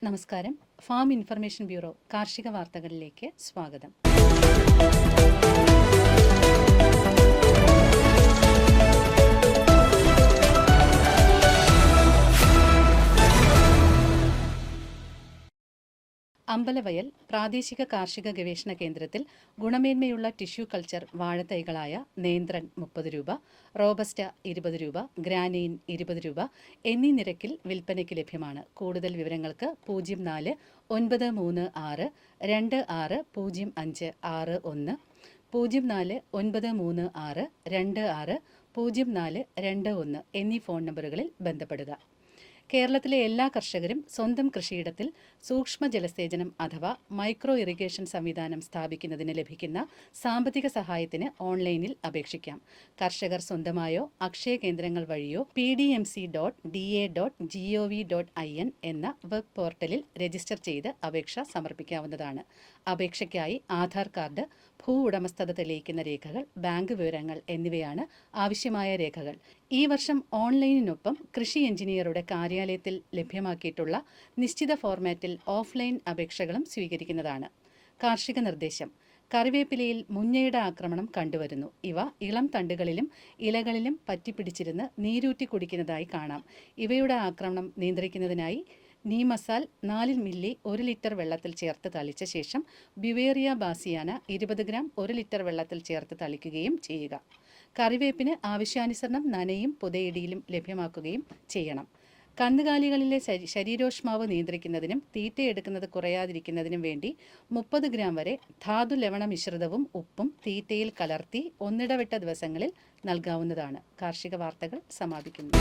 നമസ്കാരം. Farm information bureau കാർഷിക വാർത്തകളിലേക്ക് സ്വാഗതം. അമ്പലവയൽ പ്രാദേശിക കാർഷിക ഗവേഷണ കേന്ദ്രത്തിൽ ഗുണമേന്മയുള്ള ടിഷ്യൂ കൾച്ചർ വാഴത്തൈകളായ നേന്ത്രൻ 30 രൂപ, റോബസ്റ്റ 20 രൂപ, ഗ്രാനൈൻ 20 രൂപ എന്നീ നിരക്കിൽ വിൽപ്പനയ്ക്ക് ലഭ്യമാണ്. കൂടുതൽ വിവരങ്ങൾക്ക് 04 936 26 05 61 04 936 26 04 21 എന്നീ ഫോൺ നമ്പറുകളിൽ ബന്ധപ്പെടുക. കേരളത്തിലെ എല്ലാ കർഷകരും സ്വന്തം കൃഷിയിടത്തിൽ സൂക്ഷ്മ ജലസേചനം അഥവാ മൈക്രോ ഇറിഗേഷൻ സംവിധാനം സ്ഥാപിക്കുന്നതിന് ലഭിക്കുന്ന സാമ്പത്തിക സഹായത്തിന് ഓൺലൈനിൽ അപേക്ഷിക്കാം. കർഷകർ സ്വന്തമായോ അക്ഷയ കേന്ദ്രങ്ങൾ വഴിയോ pdmc.da.gov.in എന്ന വെബ് പോർട്ടലിൽ രജിസ്റ്റർ ചെയ്ത് അപേക്ഷ സമർപ്പിക്കാവുന്നതാണ്. അപേക്ഷയ്ക്കായി ആധാർ കാർഡ്, ഭൂ ഉടമസ്ഥത തെളിയിക്കുന്ന രേഖകൾ, ബാങ്ക് വിവരങ്ങൾ എന്നിവയാണ് ആവശ്യമായ രേഖകൾ. ഈ വർഷം ഓൺലൈനിനൊപ്പം കൃഷി എഞ്ചിനീയറുടെ കാര്യാലയത്തിൽ ലഭ്യമാക്കിയിട്ടുള്ള നിശ്ചിത ഫോർമാറ്റിൽ ഓഫ്ലൈൻ അപേക്ഷകളും സ്വീകരിക്കുന്നതാണ്. കാർഷിക നിർദ്ദേശം: കറിവേപ്പിലയിൽ മുഞ്ഞയുടെ ആക്രമണം കണ്ടുവരുന്നു. ഇവ ഇളം തണ്ടുകളിലും ഇലകളിലും പറ്റിപ്പിടിച്ചിരുന്ന് നീരൂറ്റി കുടിക്കുന്നതായി കാണാം. ഇവയുടെ ആക്രമണം നിയന്ത്രിക്കുന്നതിനായി നീമസാൽ 4 മില്ലി 1 ലിറ്റർ വെള്ളത്തിൽ ചേർത്ത് തളിച്ച ശേഷം ബ്യുവേറിയ ബാസിയാന 20 ഗ്രാം 1 ലിറ്റർ വെള്ളത്തിൽ ചേർത്ത് തളിക്കുകയും ചെയ്യുക. കറിവേപ്പിന് ആവശ്യാനുസരണം നനയും പുതയിടിയിലും ലഭ്യമാക്കുകയും ചെയ്യണം. കന്നുകാലികളിലെ ശരീരോഷ്മാവ് നിയന്ത്രിക്കുന്നതിനും തീറ്റയെടുക്കുന്നത് കുറയാതിരിക്കുന്നതിനും വേണ്ടി 30 ഗ്രാം വരെ ധാതു ലവണ മിശ്രിതവും ഉപ്പും തീറ്റയിൽ കലർത്തി ഒന്നിടവിട്ട ദിവസങ്ങളിൽ നൽകാവുന്നതാണ്. കാർഷിക വാർത്തകൾ സമാപിക്കുന്നു.